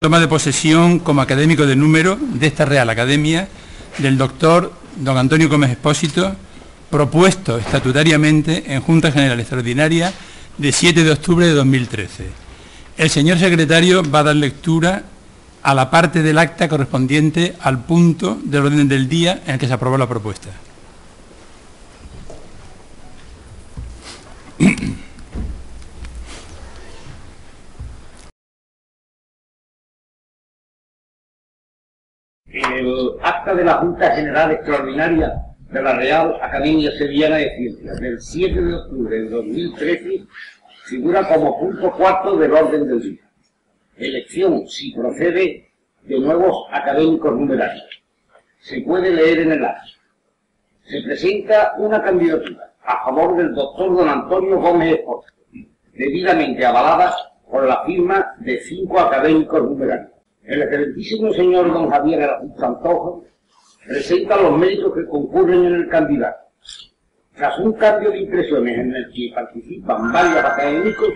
Toma de posesión como académico de número de esta Real Academia del doctor don Antonio Gómez Expósito, propuesto estatutariamente en Junta General Extraordinaria de 7 de octubre de 2013. El señor secretario va a dar lectura a la parte del acta correspondiente al punto del orden del día en el que se aprobó la propuesta. El acta de la Junta General Extraordinaria de la Real Academia Sevillana de Ciencias del 7 de octubre de 2013 figura como punto cuarto del orden del día. Elección, si procede, de nuevos académicos numerarios. Se puede leer en el acta. Se presenta una candidatura a favor del doctor don Antonio Gómez Expósito, debidamente avalada por la firma de 5 académicos numerarios. El excelentísimo señor don Javier Santojo presenta los méritos que concurren en el candidato. Tras un cambio de impresiones en el que participan varios académicos,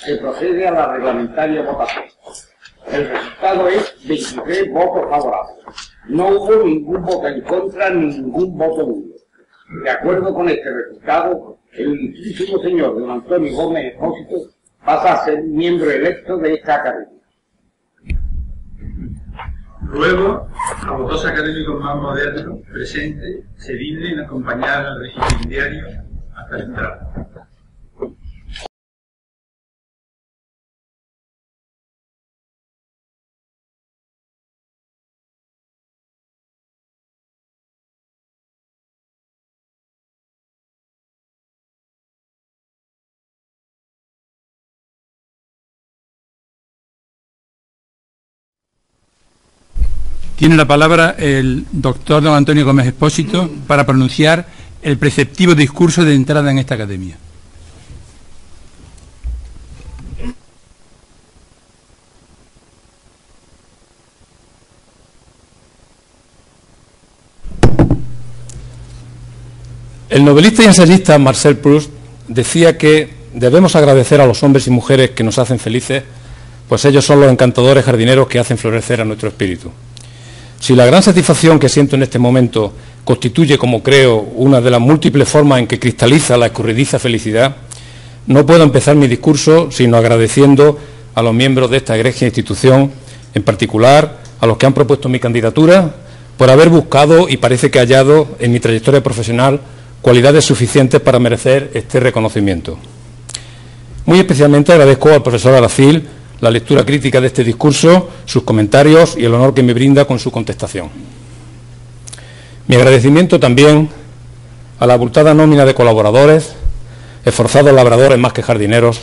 se procede a la reglamentaria votación. El resultado es 23 votos favorables. No hubo ningún voto en contra ni ningún voto nulo. De acuerdo con este resultado, el ilustrísimo señor don Antonio Gómez Expósito pasa a ser miembro electo de esta academia. Luego, los dos académicos más modernos presentes se dignen acompañar al recipiendario hasta la entrada. Tiene la palabra el doctor don Antonio Gómez Expósito para pronunciar el preceptivo discurso de entrada en esta academia. El novelista y ensayista Marcel Proust decía que debemos agradecer a los hombres y mujeres que nos hacen felices, pues ellos son los encantadores jardineros que hacen florecer a nuestro espíritu. Si la gran satisfacción que siento en este momento constituye, como creo, una de las múltiples formas en que cristaliza la escurridiza felicidad, no puedo empezar mi discurso sino agradeciendo a los miembros de esta egregia institución, en particular a los que han propuesto mi candidatura, por haber buscado y parece que hallado en mi trayectoria profesional cualidades suficientes para merecer este reconocimiento. Muy especialmente agradezco al profesor Aracil la lectura crítica de este discurso, sus comentarios y el honor que me brinda con su contestación. Mi agradecimiento también a la abultada nómina de colaboradores, esforzados labradores más que jardineros,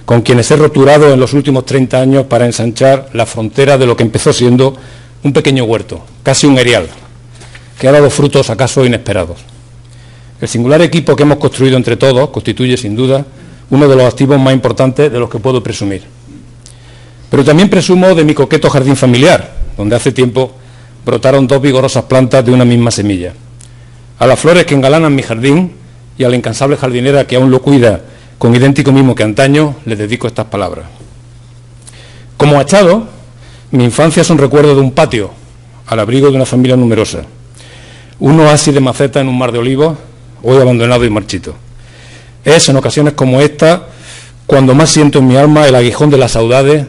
con quienes he roturado en los últimos 30 años para ensanchar la frontera de lo que empezó siendo un pequeño huerto, casi un erial, que ha dado frutos acaso inesperados. El singular equipo que hemos construido entre todos constituye, sin duda, uno de los activos más importantes de los que puedo presumir. Pero también presumo de mi coqueto jardín familiar, donde hace tiempo brotaron 2 vigorosas plantas de una misma semilla. A las flores que engalanan mi jardín y a la incansable jardinera que aún lo cuida con idéntico mimo que antaño, les dedico estas palabras. Como achado, mi infancia es un recuerdo de un patio, al abrigo de una familia numerosa. Un oasis de maceta en un mar de olivos, hoy abandonado y marchito. Es en ocasiones como esta cuando más siento en mi alma el aguijón de las saudades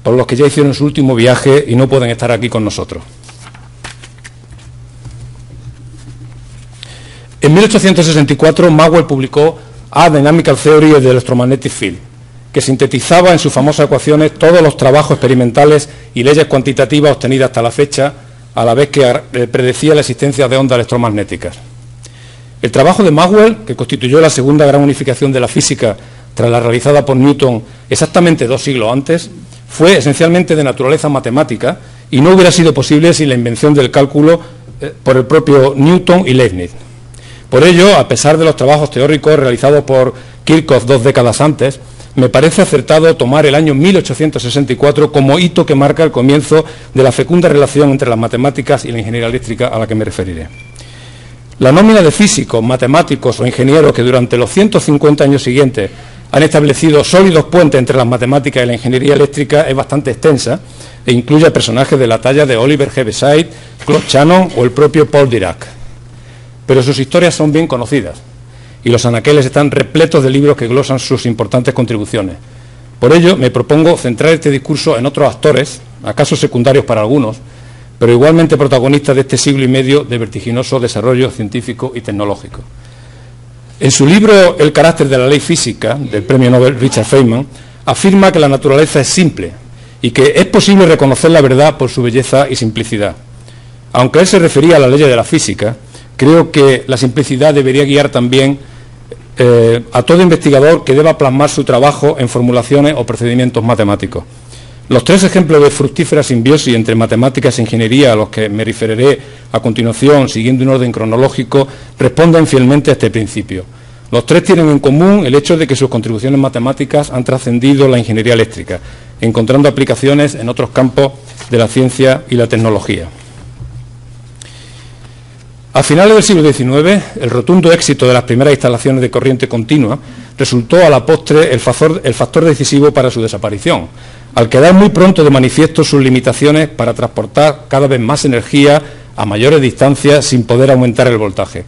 por los que ya hicieron su último viaje y no pueden estar aquí con nosotros. En 1864, Maxwell publicó A Dynamical Theory of the Electromagnetic Field, que sintetizaba en sus famosas ecuaciones todos los trabajos experimentales y leyes cuantitativas obtenidas hasta la fecha, a la vez que predecía la existencia de ondas electromagnéticas. El trabajo de Maxwell, que constituyó la segunda gran unificación de la física tras la realizada por Newton exactamente 2 siglos antes, fue esencialmente de naturaleza matemática y no hubiera sido posible sin la invención del cálculo por el propio Newton y Leibniz. Por ello, a pesar de los trabajos teóricos realizados por Kirchhoff 2 décadas antes, me parece acertado tomar el año 1864 como hito que marca el comienzo de la fecunda relación entre las matemáticas y la ingeniería eléctrica a la que me referiré. La nómina de físicos, matemáticos o ingenieros que durante los 150 años siguientes Han establecido sólidos puentes entre las matemáticas y la ingeniería eléctrica, es bastante extensa e incluye a personajes de la talla de Oliver Heaviside, Claude Shannon o el propio Paul Dirac. Pero sus historias son bien conocidas y los anaqueles están repletos de libros que glosan sus importantes contribuciones. Por ello, me propongo centrar este discurso en otros actores, acaso secundarios para algunos, pero igualmente protagonistas de este siglo y medio de vertiginoso desarrollo científico y tecnológico. En su libro El carácter de la ley física, del premio Nobel Richard Feynman, afirma que la naturaleza es simple y que es posible reconocer la verdad por su belleza y simplicidad. Aunque él se refería a las leyes de la física, creo que la simplicidad debería guiar también a todo investigador que deba plasmar su trabajo en formulaciones o procedimientos matemáticos. Los tres ejemplos de fructífera simbiosis entre matemáticas e ingeniería a los que me referiré a continuación, siguiendo un orden cronológico, responden fielmente a este principio. Los tres tienen en común el hecho de que sus contribuciones matemáticas han trascendido la ingeniería eléctrica, encontrando aplicaciones en otros campos de la ciencia y la tecnología. A finales del siglo XIX, el rotundo éxito de las primeras instalaciones de corriente continua resultó a la postre el factor decisivo para su desaparición, al quedar muy pronto de manifiesto sus limitaciones para transportar cada vez más energía a mayores distancias sin poder aumentar el voltaje.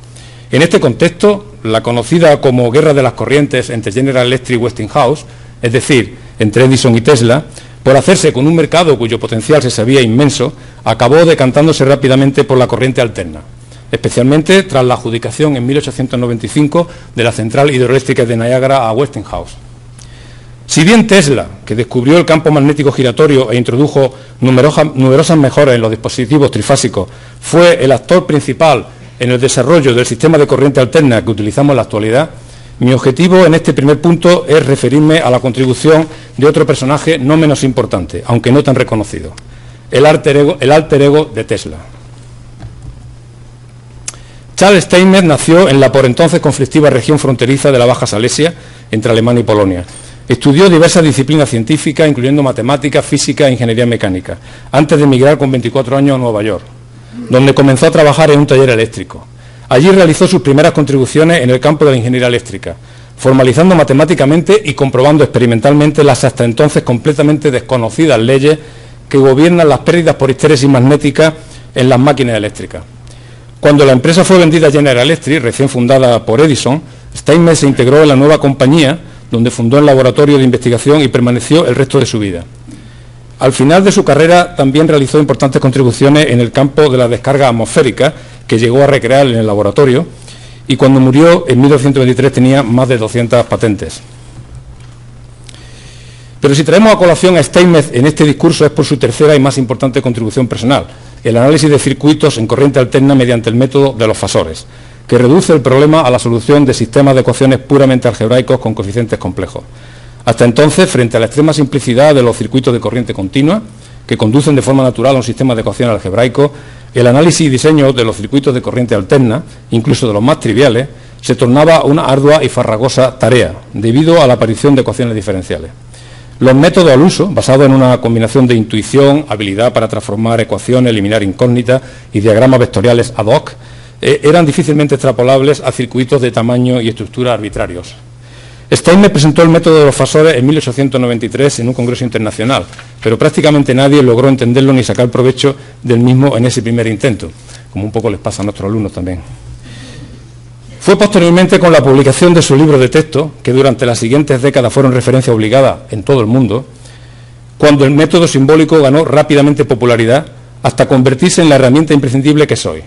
En este contexto, la conocida como Guerra de las Corrientes entre General Electric y Westinghouse, es decir, entre Edison y Tesla, por hacerse con un mercado cuyo potencial se sabía inmenso, acabó decantándose rápidamente por la corriente alterna, especialmente tras la adjudicación en 1895 de la central hidroeléctrica de Niágara a Westinghouse. Si bien Tesla, que descubrió el campo magnético giratorio e introdujo numerosas mejoras en los dispositivos trifásicos, fue el actor principal en el desarrollo del sistema de corriente alterna que utilizamos en la actualidad, mi objetivo en este primer punto es referirme a la contribución de otro personaje no menos importante, aunque no tan reconocido, el alter ego de Tesla. Charles Steinmetz nació en la por entonces conflictiva región fronteriza de la Baja Silesia, entre Alemania y Polonia. Estudió diversas disciplinas científicas, incluyendo matemáticas, física e ingeniería mecánica, antes de emigrar con 24 años a Nueva York, donde comenzó a trabajar en un taller eléctrico. Allí realizó sus primeras contribuciones en el campo de la ingeniería eléctrica, formalizando matemáticamente y comprobando experimentalmente las hasta entonces completamente desconocidas leyes que gobiernan las pérdidas por histéresis magnética en las máquinas eléctricas. Cuando la empresa fue vendida a General Electric, recién fundada por Edison, Steinmetz se integró en la nueva compañía, donde fundó el laboratorio de investigación y permaneció el resto de su vida. Al final de su carrera también realizó importantes contribuciones en el campo de la descarga atmosférica, que llegó a recrear en el laboratorio, y cuando murió en 1923 tenía más de 200 patentes. Pero si traemos a colación a Steinmetz en este discurso es por su tercera y más importante contribución personal, el análisis de circuitos en corriente alterna mediante el método de los fasores, que reduce el problema a la solución de sistemas de ecuaciones puramente algebraicos con coeficientes complejos. Hasta entonces, frente a la extrema simplicidad de los circuitos de corriente continua, que conducen de forma natural a un sistema de ecuaciones algebraicos, el análisis y diseño de los circuitos de corriente alterna, incluso de los más triviales, se tornaba una ardua y farragosa tarea, debido a la aparición de ecuaciones diferenciales. Los métodos al uso, basados en una combinación de intuición, habilidad para transformar ecuaciones, eliminar incógnitas y diagramas vectoriales ad hoc, eran difícilmente extrapolables a circuitos de tamaño y estructura arbitrarios. Steinmetz presentó el método de los fasores en 1893 en un congreso internacional, pero prácticamente nadie logró entenderlo ni sacar provecho del mismo en ese primer intento, como un poco les pasa a nuestros alumnos también. Fue posteriormente con la publicación de su libro de texto, que durante las siguientes décadas fueron referencia obligada en todo el mundo, cuando el método simbólico ganó rápidamente popularidad hasta convertirse en la herramienta imprescindible que es hoy.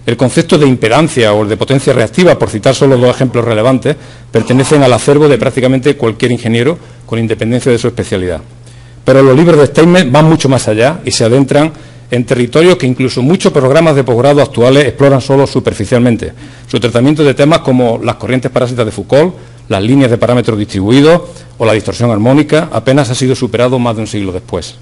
El concepto de impedancia o el de potencia reactiva, por citar solo dos ejemplos relevantes, pertenecen al acervo de prácticamente cualquier ingeniero, con independencia de su especialidad. Pero los libros de Steinmetz van mucho más allá y se adentran en territorios que incluso muchos programas de posgrado actuales exploran solo superficialmente. Su tratamiento de temas como las corrientes parásitas de Foucault, las líneas de parámetros distribuidos o la distorsión armónica apenas ha sido superado más de un siglo después.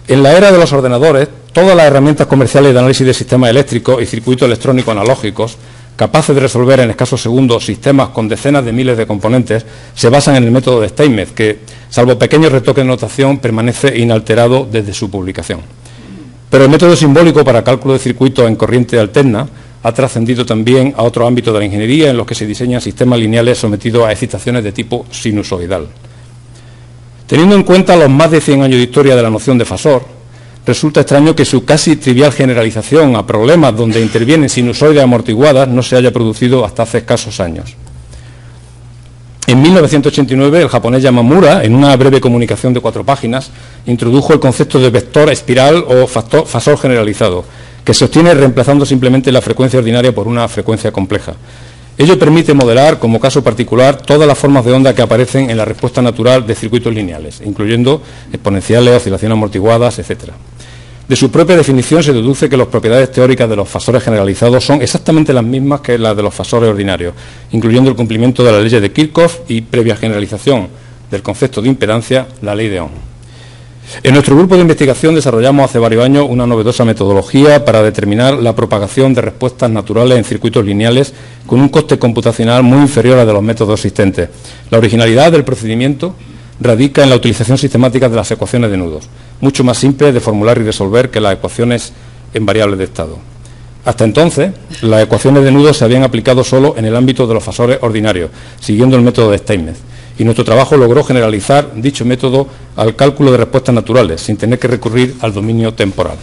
En la era de los ordenadores, todas las herramientas comerciales de análisis de sistemas eléctricos y circuitos electrónicos analógicos, capaces de resolver en escasos segundos sistemas con decenas de miles de componentes, se basan en el método de Steinmetz, que, salvo pequeños retoques de notación, permanece inalterado desde su publicación. Pero el método simbólico para cálculo de circuitos en corriente alterna ha trascendido también a otros ámbitos de la ingeniería en los que se diseñan sistemas lineales sometidos a excitaciones de tipo sinusoidal. Teniendo en cuenta los más de 100 años de historia de la noción de fasor, resulta extraño que su casi trivial generalización a problemas donde intervienen sinusoides amortiguadas no se haya producido hasta hace escasos años. En 1989, el japonés Yamamura, en una breve comunicación de 4 páginas, introdujo el concepto de vector espiral o fasor generalizado, que se obtiene reemplazando simplemente la frecuencia ordinaria por una frecuencia compleja. Ello permite modelar, como caso particular, todas las formas de onda que aparecen en la respuesta natural de circuitos lineales, incluyendo exponenciales, oscilaciones amortiguadas, etc. De su propia definición se deduce que las propiedades teóricas de los fasores generalizados son exactamente las mismas que las de los fasores ordinarios, incluyendo el cumplimiento de la ley de Kirchhoff y, previa generalización del concepto de impedancia, la ley de Ohm. En nuestro grupo de investigación desarrollamos hace varios años una novedosa metodología para determinar la propagación de respuestas naturales en circuitos lineales con un coste computacional muy inferior al de los métodos existentes. La originalidad del procedimiento radica en la utilización sistemática de las ecuaciones de nudos, mucho más simple de formular y resolver que las ecuaciones en variables de estado. Hasta entonces, las ecuaciones de nudos se habían aplicado solo en el ámbito de los fasores ordinarios, siguiendo el método de Steinmetz, y nuestro trabajo logró generalizar dicho método al cálculo de respuestas naturales, sin tener que recurrir al dominio temporal.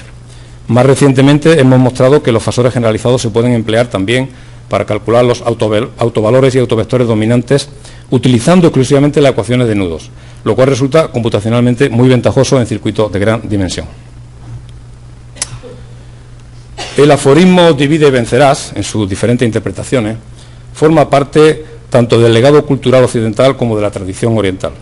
Más recientemente hemos mostrado que los fasores generalizados se pueden emplear también para calcular los autovalores y autovectores dominantes utilizando exclusivamente las ecuaciones de nudos, lo cual resulta computacionalmente muy ventajoso en circuitos de gran dimensión. El aforismo divide y vencerás, en sus diferentes interpretaciones, forma parte tanto del legado cultural occidental como de la tradición oriental.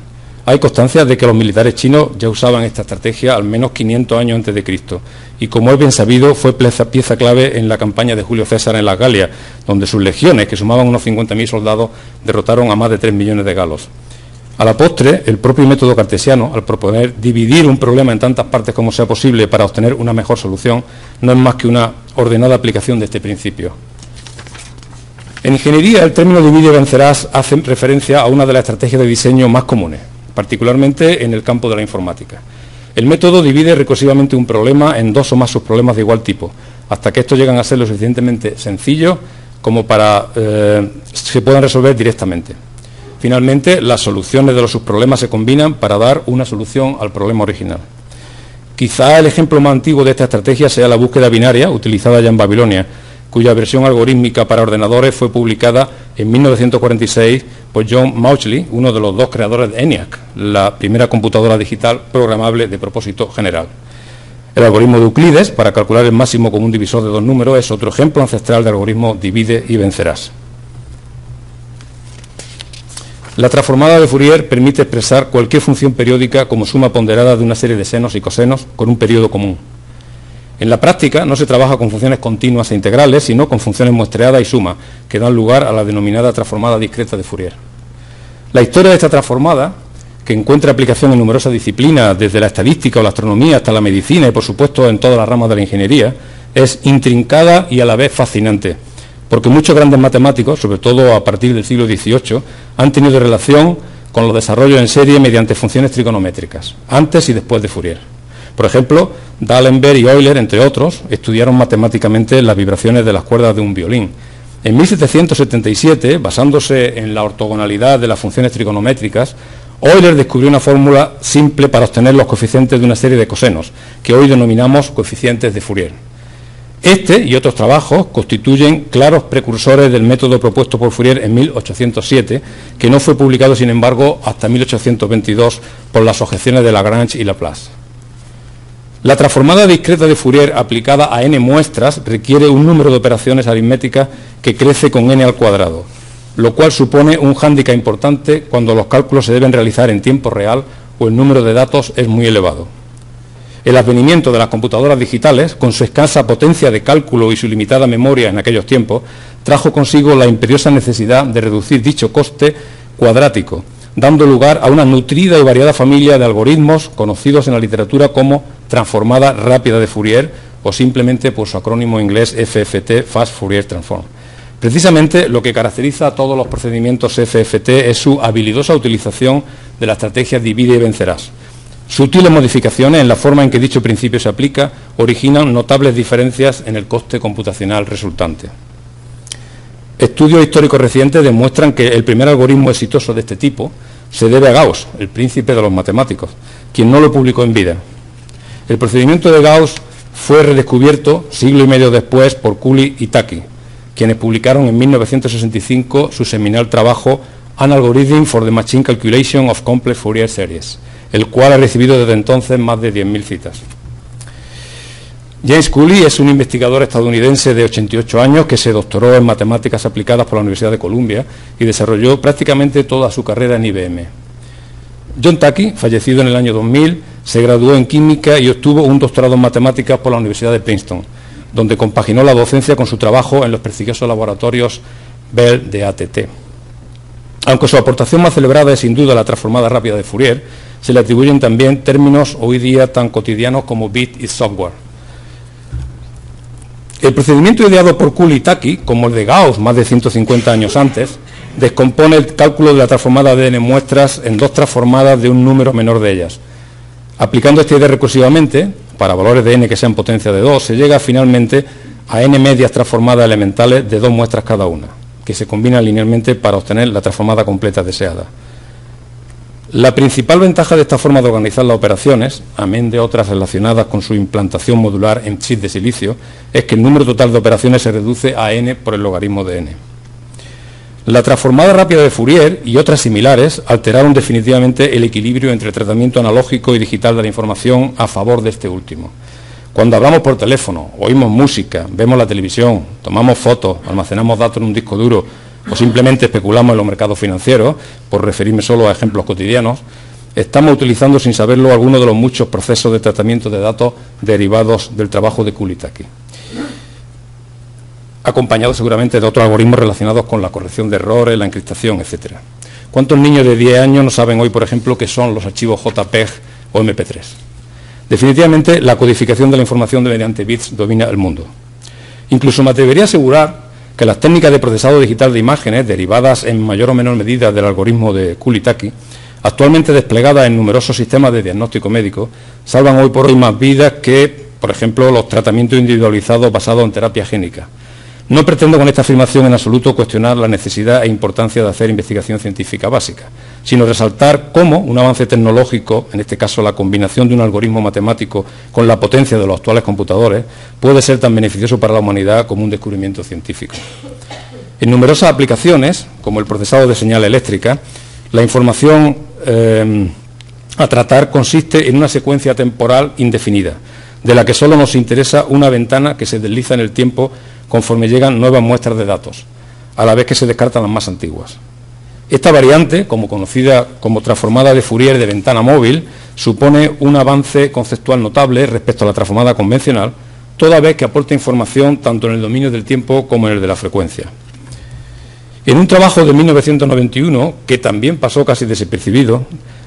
Hay constancia de que los militares chinos ya usaban esta estrategia al menos 500 años antes de Cristo, y como es bien sabido, fue pieza clave en la campaña de Julio César en la Galia, donde sus legiones, que sumaban unos 50.000 soldados, derrotaron a más de 3 millones de galos. A la postre, el propio método cartesiano, al proponer dividir un problema en tantas partes como sea posible para obtener una mejor solución, no es más que una ordenada aplicación de este principio. En ingeniería, el término divide y vencerás hace referencia a una de las estrategias de diseño más comunes, particularmente en el campo de la informática. El método divide recursivamente un problema en 2 o más subproblemas de igual tipo, hasta que estos llegan a ser lo suficientemente sencillos como para se puedan resolver directamente. Finalmente, las soluciones de los subproblemas se combinan para dar una solución al problema original. Quizá el ejemplo más antiguo de esta estrategia sea la búsqueda binaria, utilizada ya en Babilonia, cuya versión algorítmica para ordenadores fue publicada en 1946 por John Mauchly, uno de los 2 creadores de ENIAC, la primera computadora digital programable de propósito general. El algoritmo de Euclides, para calcular el máximo común divisor de 2 números, es otro ejemplo ancestral del algoritmo divide y vencerás. La transformada de Fourier permite expresar cualquier función periódica como suma ponderada de una serie de senos y cosenos con un periodo común. En la práctica no se trabaja con funciones continuas e integrales, sino con funciones muestreadas y suma, que dan lugar a la denominada transformada discreta de Fourier. La historia de esta transformada, que encuentra aplicación en numerosas disciplinas, desde la estadística o la astronomía hasta la medicina y, por supuesto, en todas las ramas de la ingeniería, es intrincada y a la vez fascinante, porque muchos grandes matemáticos, sobre todo a partir del siglo XVIII, han tenido relación con los desarrollos en serie mediante funciones trigonométricas, antes y después de Fourier. Por ejemplo, D'Alembert y Euler, entre otros, estudiaron matemáticamente las vibraciones de las cuerdas de un violín. En 1777, basándose en la ortogonalidad de las funciones trigonométricas, Euler descubrió una fórmula simple para obtener los coeficientes de una serie de cosenos, que hoy denominamos coeficientes de Fourier. Este y otros trabajos constituyen claros precursores del método propuesto por Fourier en 1807, que no fue publicado, sin embargo, hasta 1822 por las objeciones de Lagrange y Laplace. La transformada discreta de Fourier aplicada a n muestras requiere un número de operaciones aritméticas que crece con n al cuadrado, lo cual supone un hándicap importante cuando los cálculos se deben realizar en tiempo real o el número de datos es muy elevado. El advenimiento de las computadoras digitales, con su escasa potencia de cálculo y su limitada memoria en aquellos tiempos, trajo consigo la imperiosa necesidad de reducir dicho coste cuadrático, dando lugar a una nutrida y variada familia de algoritmos conocidos en la literatura como transformada rápida de Fourier o simplemente por su acrónimo inglés FFT, Fast Fourier Transform. Precisamente lo que caracteriza a todos los procedimientos FFT es su habilidosa utilización de la estrategia divide y vencerás. Sutiles modificaciones en la forma en que dicho principio se aplica originan notables diferencias en el coste computacional resultante. Estudios históricos recientes demuestran que el primer algoritmo exitoso de este tipo se debe a Gauss, el príncipe de los matemáticos, quien no lo publicó en vida. El procedimiento de Gauss fue redescubierto siglo y medio después por Cooley y Taki, quienes publicaron en 1965 su seminal trabajo An Algorithm for the Machine Calculation of Complex Fourier Series, el cual ha recibido desde entonces más de 10.000 citas. James Cooley es un investigador estadounidense de 88 años que se doctoró en matemáticas aplicadas por la Universidad de Columbia y desarrolló prácticamente toda su carrera en IBM. John Taki, fallecido en el año 2000, se graduó en química y obtuvo un doctorado en matemáticas por la Universidad de Princeton, donde compaginó la docencia con su trabajo en los prestigiosos laboratorios Bell de ATT. Aunque su aportación más celebrada es sin duda la transformada rápida de Fourier, se le atribuyen también términos hoy día tan cotidianos como bit y software. El procedimiento ideado por Cooley y Taki, como el de Gauss más de 150 años antes, descompone el cálculo de la transformada de n muestras en dos transformadas de un número menor de ellas. Aplicando esta idea recursivamente, para valores de n que sean potencia de 2, se llega finalmente a n medias transformadas elementales de 2 muestras cada una, que se combinan linealmente para obtener la transformada completa deseada. La principal ventaja de esta forma de organizar las operaciones, amén de otras relacionadas con su implantación modular en chips de silicio, es que el número total de operaciones se reduce a n por el logaritmo de n. La transformada rápida de Fourier y otras similares alteraron definitivamente el equilibrio entre el tratamiento analógico y digital de la información a favor de este último. Cuando hablamos por teléfono, oímos música, vemos la televisión, tomamos fotos, almacenamos datos en un disco duro o simplemente especulamos en los mercados financieros, por referirme solo a ejemplos cotidianos, estamos utilizando sin saberlo algunos de los muchos procesos de tratamiento de datos derivados del trabajo de Cooley y Taki, acompañados seguramente de otros algoritmos relacionados con la corrección de errores, la encriptación, etc. ¿Cuántos niños de 10 años no saben hoy, por ejemplo, qué son los archivos JPEG o MP3? Definitivamente, la codificación de la información mediante bits domina el mundo. Incluso me atrevería a asegurar que las técnicas de procesado digital de imágenes, derivadas en mayor o menor medida del algoritmo de Cooley y Taki, actualmente desplegadas en numerosos sistemas de diagnóstico médico, salvan hoy por hoy más vidas que, por ejemplo, los tratamientos individualizados basados en terapia génica. No pretendo con esta afirmación en absoluto cuestionar la necesidad e importancia de hacer investigación científica básica, sino resaltar cómo un avance tecnológico, en este caso la combinación de un algoritmo matemático con la potencia de los actuales computadores, puede ser tan beneficioso para la humanidad como un descubrimiento científico. En numerosas aplicaciones, como el procesado de señal eléctrica, la información a tratar consiste en una secuencia temporal indefinida, de la que solo nos interesa una ventana que se desliza en el tiempo conforme llegan nuevas muestras de datos, a la vez que se descartan las más antiguas. Esta variante, como conocida como transformada de Fourier de ventana móvil, supone un avance conceptual notable respecto a la transformada convencional, toda vez que aporta información tanto en el dominio del tiempo como en el de la frecuencia. En un trabajo de 1991, que también pasó casi desapercibido,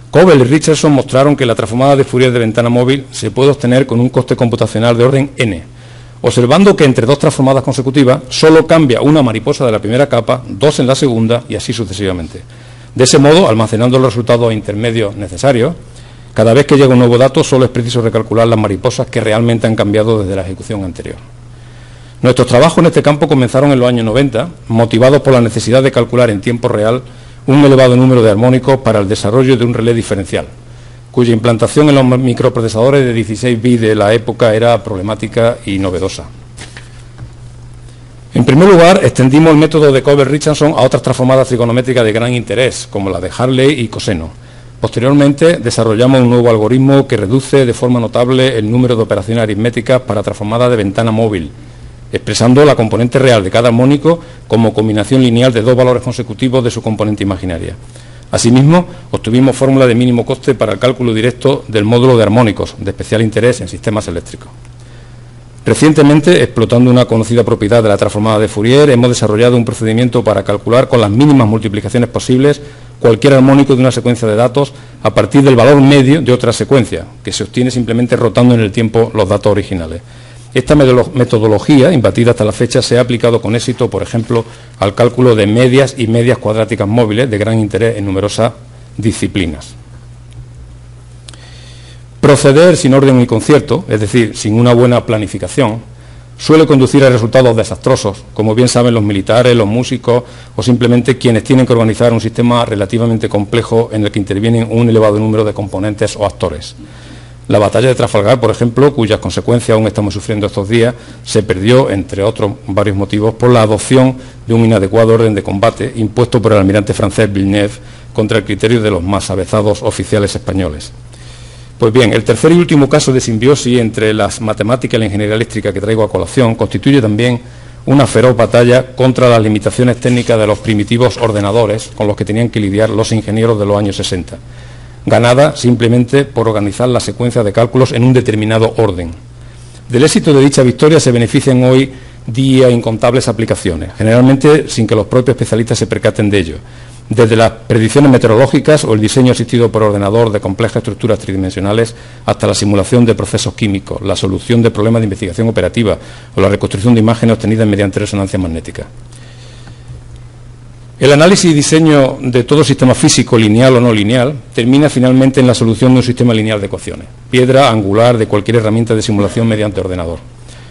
Cobell y Richardson mostraron que la transformada de Fourier de ventana móvil se puede obtener con un coste computacional de orden n, observando que entre dos transformadas consecutivas solo cambia una mariposa de la primera capa, dos en la segunda y así sucesivamente. De ese modo, almacenando los resultados intermedios necesarios, cada vez que llega un nuevo dato solo es preciso recalcular las mariposas que realmente han cambiado desde la ejecución anterior. Nuestros trabajos en este campo comenzaron en los años 90, motivados por la necesidad de calcular en tiempo real un elevado número de armónicos para el desarrollo de un relé diferencial, cuya implantación en los microprocesadores de 16 bits de la época era problemática y novedosa. En primer lugar, extendimos el método de Cobell-Richardson a otras transformadas trigonométricas de gran interés, como la de Hartley y coseno. Posteriormente, desarrollamos un nuevo algoritmo que reduce de forma notable el número de operaciones aritméticas para transformadas de ventana móvil, expresando la componente real de cada armónico como combinación lineal de dos valores consecutivos de su componente imaginaria. Asimismo, obtuvimos fórmulas de mínimo coste para el cálculo directo del módulo de armónicos, de especial interés en sistemas eléctricos. Recientemente, explotando una conocida propiedad de la transformada de Fourier, hemos desarrollado un procedimiento para calcular con las mínimas multiplicaciones posibles cualquier armónico de una secuencia de datos a partir del valor medio de otra secuencia, que se obtiene simplemente rotando en el tiempo los datos originales. Esta metodología, imbatida hasta la fecha, se ha aplicado con éxito, por ejemplo, al cálculo de medias y medias cuadráticas móviles de gran interés en numerosas disciplinas. Proceder sin orden y concierto, es decir, sin una buena planificación, suele conducir a resultados desastrosos, como bien saben los militares, los músicos o simplemente quienes tienen que organizar un sistema relativamente complejo en el que intervienen un elevado número de componentes o actores. La batalla de Trafalgar, por ejemplo, cuyas consecuencias aún estamos sufriendo estos días, se perdió, entre otros varios motivos, por la adopción de un inadecuado orden de combate impuesto por el almirante francés Villeneuve contra el criterio de los más avezados oficiales españoles. Pues bien, el tercer y último caso de simbiosis entre las matemáticas y la ingeniería eléctrica que traigo a colación constituye también una feroz batalla contra las limitaciones técnicas de los primitivos ordenadores con los que tenían que lidiar los ingenieros de los años 60, ganada simplemente por organizar la secuencia de cálculos en un determinado orden. Del éxito de dicha victoria se benefician hoy día incontables aplicaciones, generalmente sin que los propios especialistas se percaten de ello, desde las predicciones meteorológicas o el diseño asistido por ordenador de complejas estructuras tridimensionales hasta la simulación de procesos químicos, la solución de problemas de investigación operativa o la reconstrucción de imágenes obtenidas mediante resonancia magnética. El análisis y diseño de todo sistema físico, lineal o no lineal, termina finalmente en la solución de un sistema lineal de ecuaciones, piedra angular de cualquier herramienta de simulación mediante ordenador.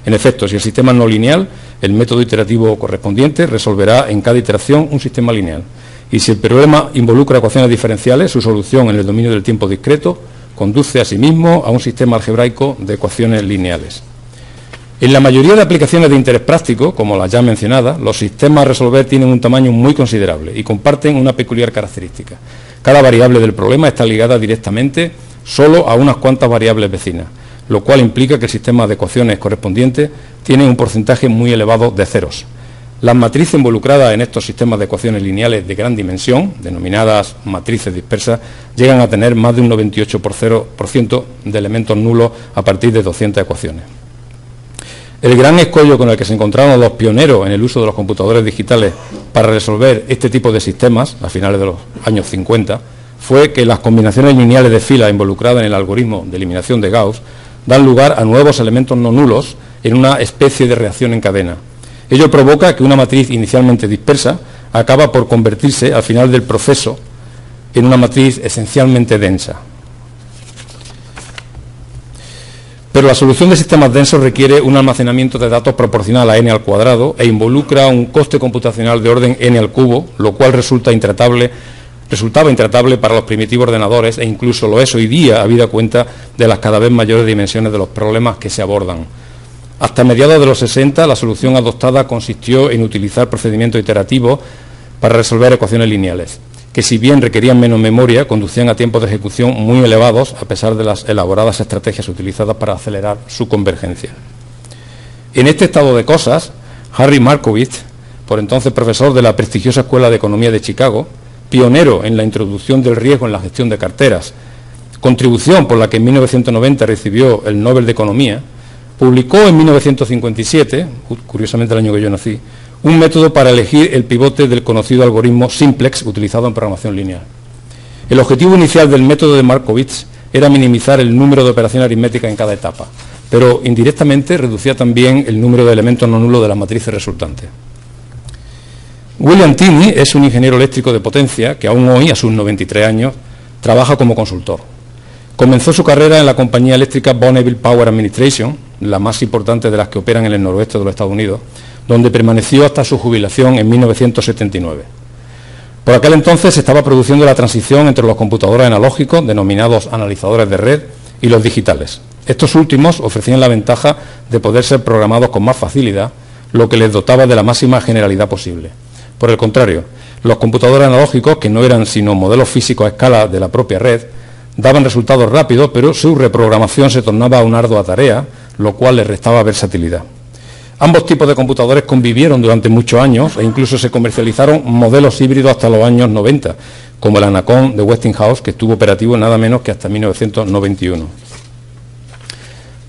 En efecto, si el sistema es no lineal, el método iterativo correspondiente resolverá en cada iteración un sistema lineal. Y si el problema involucra ecuaciones diferenciales, su solución en el dominio del tiempo discreto conduce asimismo a un sistema algebraico de ecuaciones lineales. En la mayoría de aplicaciones de interés práctico, como las ya mencionadas, los sistemas a resolver tienen un tamaño muy considerable y comparten una peculiar característica. Cada variable del problema está ligada directamente solo a unas cuantas variables vecinas, lo cual implica que el sistema de ecuaciones correspondiente tiene un porcentaje muy elevado de ceros. Las matrices involucradas en estos sistemas de ecuaciones lineales de gran dimensión, denominadas matrices dispersas, llegan a tener más de un 98% de elementos nulos a partir de 200 ecuaciones. El gran escollo con el que se encontraron los pioneros en el uso de los computadores digitales para resolver este tipo de sistemas, a finales de los años 50, fue que las combinaciones lineales de filas involucradas en el algoritmo de eliminación de Gauss dan lugar a nuevos elementos no nulos en una especie de reacción en cadena. Ello provoca que una matriz inicialmente dispersa acaba por convertirse al final del proceso en una matriz esencialmente densa. Pero la solución de sistemas densos requiere un almacenamiento de datos proporcional a n al cuadrado e involucra un coste computacional de orden n al cubo, lo cual resultaba intratable para los primitivos ordenadores e incluso lo es hoy día, habida cuenta de las cada vez mayores dimensiones de los problemas que se abordan. Hasta mediados de los 60, la solución adoptada consistió en utilizar procedimientos iterativos para resolver ecuaciones lineales, que si bien requerían menos memoria, conducían a tiempos de ejecución muy elevados, a pesar de las elaboradas estrategias utilizadas para acelerar su convergencia. En este estado de cosas, Harry Markowitz, por entonces profesor de la prestigiosa Escuela de Economía de Chicago, pionero en la introducción del riesgo en la gestión de carteras, contribución por la que en 1990 recibió el Nobel de Economía, publicó en 1957, curiosamente el año que yo nací, un método para elegir el pivote del conocido algoritmo simplex utilizado en programación lineal. El objetivo inicial del método de Markowitz era minimizar el número de operaciones aritméticas en cada etapa, pero indirectamente reducía también el número de elementos no nulos de las matrices resultantes. William Tinney es un ingeniero eléctrico de potencia que aún hoy, a sus 93 años, trabaja como consultor. Comenzó su carrera en la compañía eléctrica Bonneville Power Administration, la más importante de las que operan en el noroeste de los Estados Unidos, donde permaneció hasta su jubilación en 1979. Por aquel entonces se estaba produciendo la transición entre los computadores analógicos, denominados analizadores de red, y los digitales. Estos últimos ofrecían la ventaja de poder ser programados con más facilidad, lo que les dotaba de la máxima generalidad posible. Por el contrario, los computadores analógicos, que no eran sino modelos físicos a escala de la propia red, daban resultados rápidos, pero su reprogramación se tornaba una ardua tarea, lo cual les restaba versatilidad. Ambos tipos de computadores convivieron durante muchos años e incluso se comercializaron modelos híbridos hasta los años 90, como el Anacon de Westinghouse, que estuvo operativo nada menos que hasta 1991.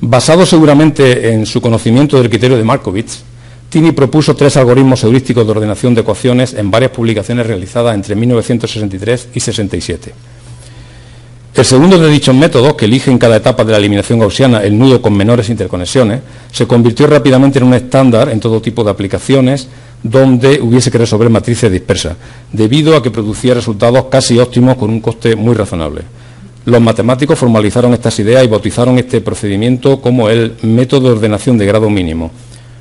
Basado seguramente en su conocimiento del criterio de Markowitz, Tinney propuso 3 algoritmos heurísticos de ordenación de ecuaciones en varias publicaciones realizadas entre 1963 y 67. El segundo de dichos métodos, que elige en cada etapa de la eliminación gaussiana el nudo con menores interconexiones, se convirtió rápidamente en un estándar en todo tipo de aplicaciones donde hubiese que resolver matrices dispersas, debido a que producía resultados casi óptimos con un coste muy razonable. Los matemáticos formalizaron estas ideas y bautizaron este procedimiento como el método de ordenación de grado mínimo,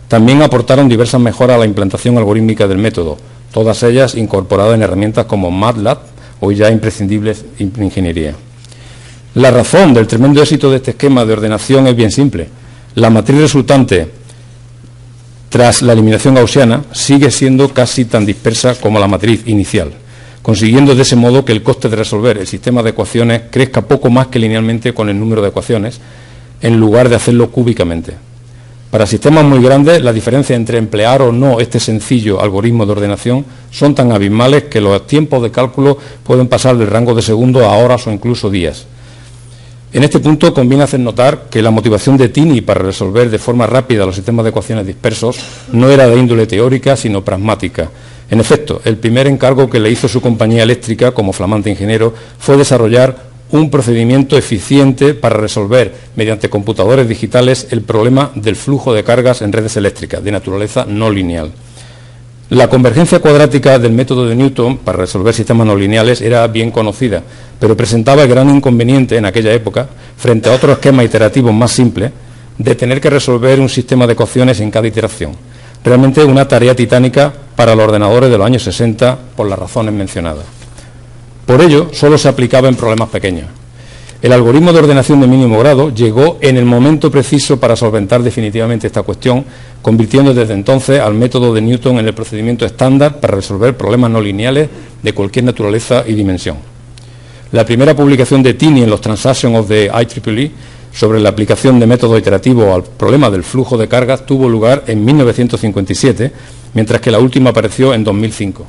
También aportaron diversas mejoras a la implantación algorítmica del método, todas ellas incorporadas en herramientas como MATLAB, hoy ya imprescindibles en ingeniería. La razón del tremendo éxito de este esquema de ordenación es bien simple. La matriz resultante, tras la eliminación gaussiana, sigue siendo casi tan dispersa como la matriz inicial, consiguiendo de ese modo que el coste de resolver el sistema de ecuaciones crezca poco más que linealmente con el número de ecuaciones, en lugar de hacerlo cúbicamente. Para sistemas muy grandes, la diferencia entre emplear o no este sencillo algoritmo de ordenación son tan abismales que los tiempos de cálculo pueden pasar del rango de segundos a horas o incluso días. En este punto conviene hacer notar que la motivación de Tini para resolver de forma rápida los sistemas de ecuaciones dispersos no era de índole teórica, sino pragmática. En efecto, el primer encargo que le hizo su compañía eléctrica como flamante ingeniero fue desarrollar un procedimiento eficiente para resolver, mediante computadores digitales, el problema del flujo de cargas en redes eléctricas, de naturaleza no lineal. La convergencia cuadrática del método de Newton para resolver sistemas no lineales era bien conocida, pero presentaba el gran inconveniente en aquella época, frente a otro esquema iterativo más simple, de tener que resolver un sistema de ecuaciones en cada iteración. Realmente una tarea titánica para los ordenadores de los años 60 por las razones mencionadas. Por ello, solo se aplicaba en problemas pequeños. El algoritmo de ordenación de mínimo grado llegó en el momento preciso para solventar definitivamente esta cuestión, convirtiendo desde entonces al método de Newton en el procedimiento estándar para resolver problemas no lineales de cualquier naturaleza y dimensión. La primera publicación de Tini en los Transactions of the IEEE sobre la aplicación de método iterativo al problema del flujo de cargas tuvo lugar en 1957, mientras que la última apareció en 2005.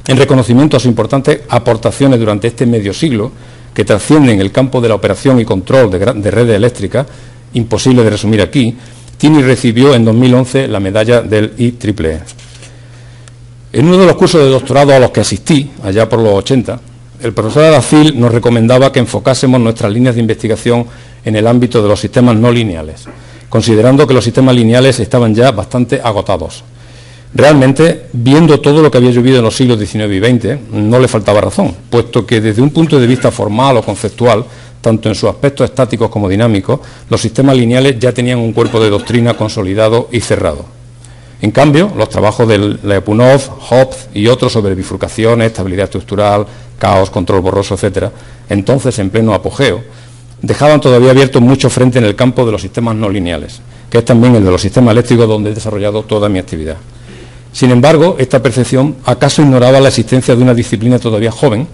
En reconocimiento a sus importantes aportaciones durante este medio siglo, que trascienden el campo de la operación y control de redes eléctricas, imposible de resumir aquí, Tini recibió en 2011 la medalla del IEEE. En uno de los cursos de doctorado a los que asistí, allá por los 80, el profesor Adafil nos recomendaba que enfocásemos nuestras líneas de investigación en el ámbito de los sistemas no lineales, considerando que los sistemas lineales estaban ya bastante agotados. Realmente, viendo todo lo que había llovido en los siglos XIX y XX, no le faltaba razón, puesto que desde un punto de vista formal o conceptual, tanto en sus aspectos estáticos como dinámicos, los sistemas lineales ya tenían un cuerpo de doctrina consolidado y cerrado. En cambio, los trabajos de Lyapunov, Hopf y otros sobre bifurcaciones, estabilidad estructural, caos, control borroso, etc., entonces en pleno apogeo, dejaban todavía abierto mucho frente en el campo de los sistemas no lineales, que es también el de los sistemas eléctricos donde he desarrollado toda mi actividad. Sin embargo, esta percepción acaso ignoraba la existencia de una disciplina todavía joven,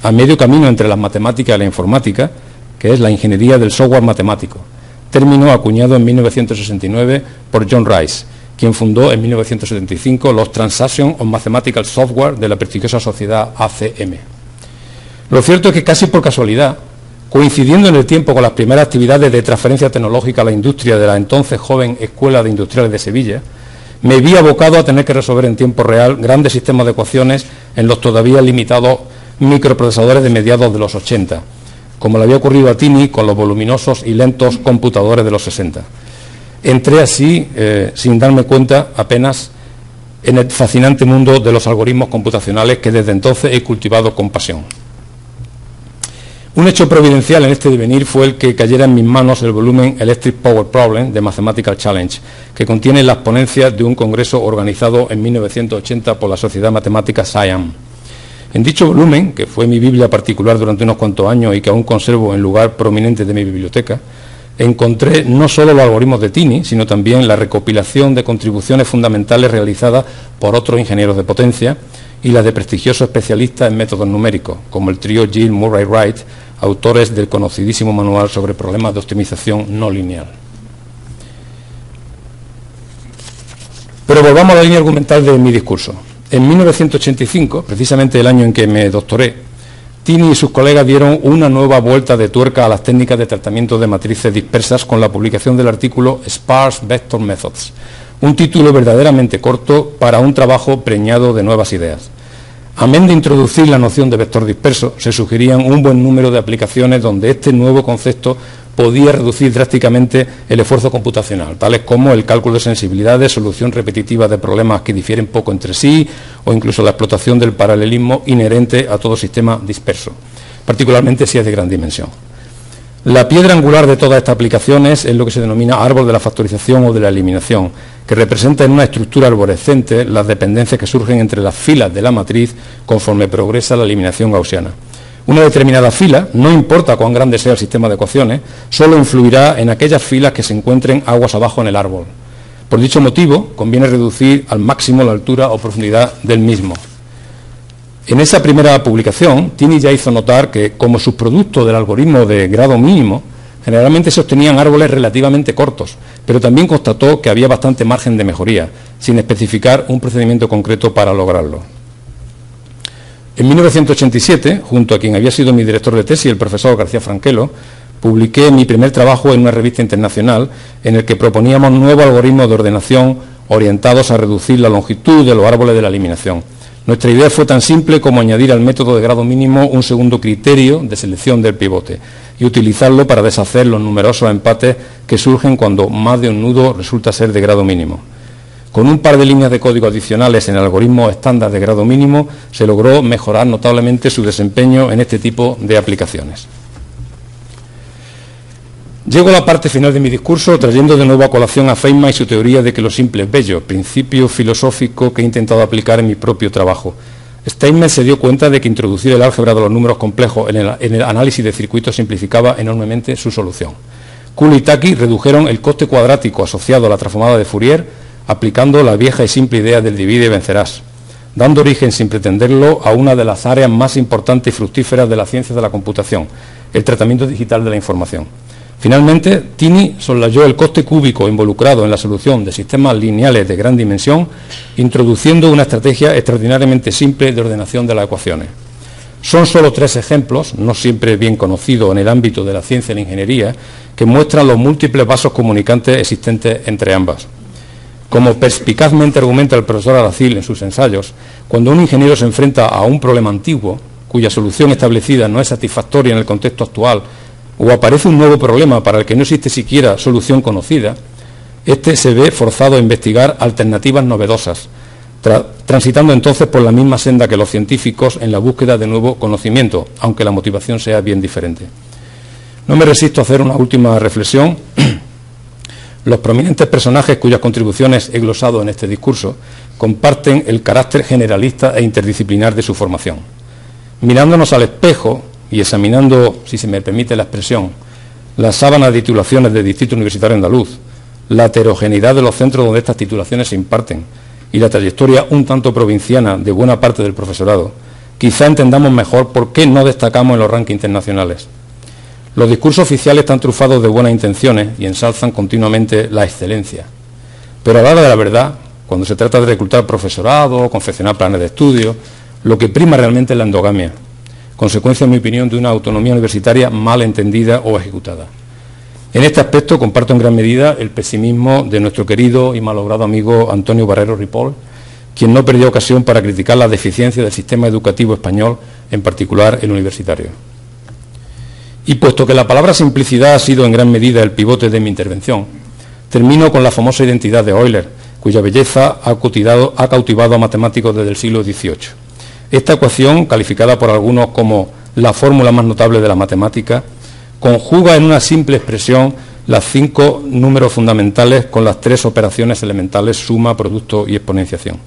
a medio camino entre las matemáticas y la informática, que es la ingeniería del software matemático, término acuñado en 1969 por John Rice, quien fundó en 1975 los Transactions of Mathematical Software de la prestigiosa sociedad ACM. Lo cierto es que casi por casualidad, coincidiendo en el tiempo con las primeras actividades de transferencia tecnológica a la industria de la entonces joven Escuela de Industriales de Sevilla, me vi abocado a tener que resolver en tiempo real grandes sistemas de ecuaciones en los todavía limitados microprocesadores de mediados de los 80, como le había ocurrido a Tini con los voluminosos y lentos computadores de los 60. Entré así, sin darme cuenta apenas, en el fascinante mundo de los algoritmos computacionales que desde entonces he cultivado con pasión. Un hecho providencial en este devenir fue el que cayera en mis manos el volumen Electric Power Problem de Mathematical Challenge, que contiene las ponencias de un congreso organizado en 1980 por la Sociedad Matemática SIAM. En dicho volumen, que fue mi Biblia particular durante unos cuantos años y que aún conservo en lugar prominente de mi biblioteca, encontré no solo los algoritmos de Tini, sino también la recopilación de contribuciones fundamentales realizadas por otros ingenieros de potencia y las de prestigiosos especialistas en métodos numéricos, como el trío Gill, Murray, Wright, autores del conocidísimo manual sobre problemas de optimización no lineal. Pero volvamos a la línea argumental de mi discurso. En 1985, precisamente el año en que me doctoré, Tini y sus colegas dieron una nueva vuelta de tuerca a las técnicas de tratamiento de matrices dispersas con la publicación del artículo Sparse Vector Methods, un título verdaderamente corto para un trabajo preñado de nuevas ideas. Amén de introducir la noción de vector disperso, se sugerían un buen número de aplicaciones donde este nuevo concepto podía reducir drásticamente el esfuerzo computacional, tales como el cálculo de sensibilidades, solución repetitiva de problemas que difieren poco entre sí, o incluso la explotación del paralelismo inherente a todo sistema disperso, particularmente si es de gran dimensión. La piedra angular de todas estas aplicaciones es lo que se denomina árbol de la factorización o de la eliminación, que representa en una estructura arborescente las dependencias que surgen entre las filas de la matriz conforme progresa la eliminación gaussiana. Una determinada fila, no importa cuán grande sea el sistema de ecuaciones, solo influirá en aquellas filas que se encuentren aguas abajo en el árbol. Por dicho motivo, conviene reducir al máximo la altura o profundidad del mismo. En esa primera publicación, Tini ya hizo notar que, como subproducto del algoritmo de grado mínimo, generalmente se obtenían árboles relativamente cortos, pero también constató que había bastante margen de mejoría, sin especificar un procedimiento concreto para lograrlo. En 1987, junto a quien había sido mi director de tesis, el profesor García Franquelo, publiqué mi primer trabajo en una revista internacional en el que proponíamos nuevos algoritmos de ordenación orientados a reducir la longitud de los árboles de la eliminación. Nuestra idea fue tan simple como añadir al método de grado mínimo un segundo criterio de selección del pivote y utilizarlo para deshacer los numerosos empates que surgen cuando más de un nudo resulta ser de grado mínimo. Con un par de líneas de código adicionales en el algoritmo estándar de grado mínimo se logró mejorar notablemente su desempeño en este tipo de aplicaciones. Llego a la parte final de mi discurso trayendo de nuevo a colación a Feynman y su teoría de que lo simple es bello, principio filosófico que he intentado aplicar en mi propio trabajo. Steinmetz se dio cuenta de que introducir el álgebra de los números complejos en el análisis de circuitos simplificaba enormemente su solución. Kuhn y Taki redujeron el coste cuadrático asociado a la transformada de Fourier aplicando la vieja y simple idea del divide y vencerás, dando origen, sin pretenderlo, a una de las áreas más importantes y fructíferas de la ciencia de la computación, el tratamiento digital de la información. Finalmente, Tini soslayó el coste cúbico involucrado en la solución de sistemas lineales de gran dimensión, introduciendo una estrategia extraordinariamente simple de ordenación de las ecuaciones. Son solo 3 ejemplos, no siempre bien conocidos en el ámbito de la ciencia y la ingeniería, que muestran los múltiples vasos comunicantes existentes entre ambas. Como perspicazmente argumenta el profesor Aracil en sus ensayos, cuando un ingeniero se enfrenta a un problema antiguo, cuya solución establecida no es satisfactoria en el contexto actual, o aparece un nuevo problema para el que no existe siquiera solución conocida, éste se ve forzado a investigar alternativas novedosas, transitando entonces por la misma senda que los científicos en la búsqueda de nuevo conocimiento, aunque la motivación sea bien diferente. No me resisto a hacer una última reflexión. Los prominentes personajes cuyas contribuciones he glosado en este discurso comparten el carácter generalista e interdisciplinar de su formación. Mirándonos al espejo y examinando, si se me permite la expresión, las sábanas de titulaciones del Distrito Universitario Andaluz, la heterogeneidad de los centros donde estas titulaciones se imparten y la trayectoria un tanto provinciana de buena parte del profesorado, quizá entendamos mejor por qué no destacamos en los rankings internacionales. Los discursos oficiales están trufados de buenas intenciones y ensalzan continuamente la excelencia. Pero a la hora de la verdad, cuando se trata de reclutar profesorado o confeccionar planes de estudio, lo que prima realmente es la endogamia, consecuencia, en mi opinión, de una autonomía universitaria mal entendida o ejecutada. En este aspecto comparto en gran medida el pesimismo de nuestro querido y malogrado amigo Antonio Barrero Ripoll, quien no perdió ocasión para criticar la deficiencia del sistema educativo español, en particular el universitario. Y puesto que la palabra simplicidad ha sido en gran medida el pivote de mi intervención, termino con la famosa identidad de Euler, cuya belleza ha cautivado a matemáticos desde el siglo XVIII. Esta ecuación, calificada por algunos como la fórmula más notable de la matemática, conjuga en una simple expresión las 5 números fundamentales con las 3 operaciones elementales suma, producto y exponenciación.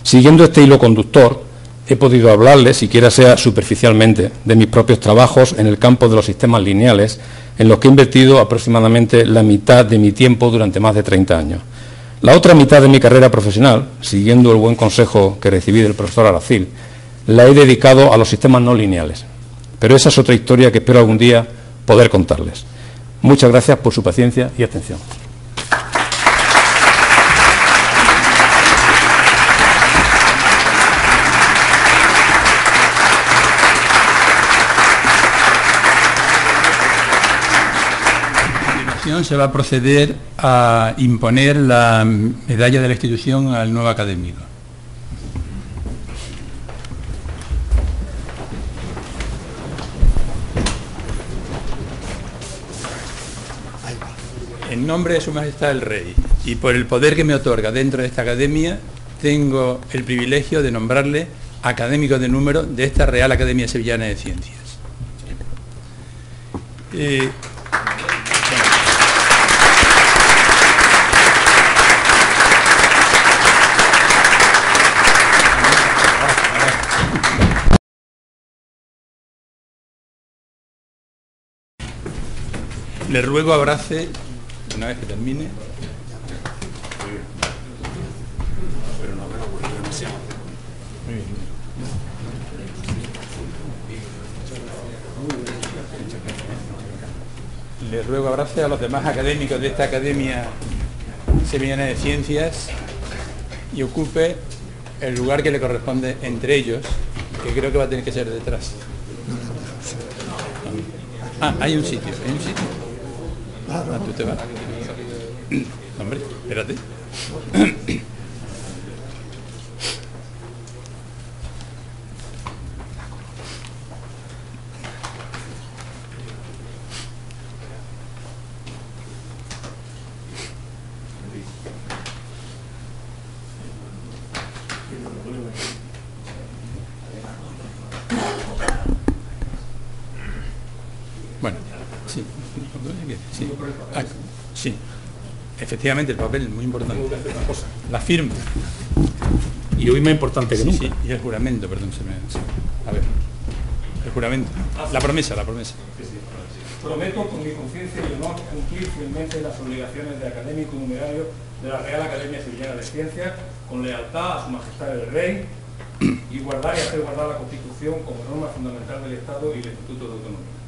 Siguiendo este hilo conductor, he podido hablarles, siquiera sea superficialmente, de mis propios trabajos en el campo de los sistemas lineales, en los que he invertido aproximadamente la mitad de mi tiempo durante más de 30 años. La otra mitad de mi carrera profesional, siguiendo el buen consejo que recibí del profesor Aracil, la he dedicado a los sistemas no lineales. Pero esa es otra historia que espero algún día poder contarles. Muchas gracias por su paciencia y atención. Se va a proceder a imponer la medalla de la institución al nuevo académico. En nombre de Su Majestad el Rey y por el poder que me otorga dentro de esta academia, tengo el privilegio de nombrarle académico de número de esta Real Academia Sevillana de Ciencias. Le ruego abrace, una vez que termine. Le ruego abrace a los demás académicos de esta Academia Sevillana de Ciencias y ocupe el lugar que le corresponde entre ellos, que creo que va a tener que ser detrás. Ah, hay un sitio, hay un sitio. Ah, tú te vas. Hombre, espérate. Bueno, sí. Sí. Ah, sí. Efectivamente, el papel es muy importante. La firma. Y hoy más importante que Sí, nunca. sí, y el juramento, perdón, se me... A ver. El juramento. La promesa, la promesa. Prometo con mi conciencia y honor cumplir fielmente las obligaciones de académico numerario de la Real Academia Sevillana de Ciencias, con lealtad a su majestad el Rey, y guardar y hacer guardar la Constitución como norma fundamental del Estado y el Estatuto de Autonomía.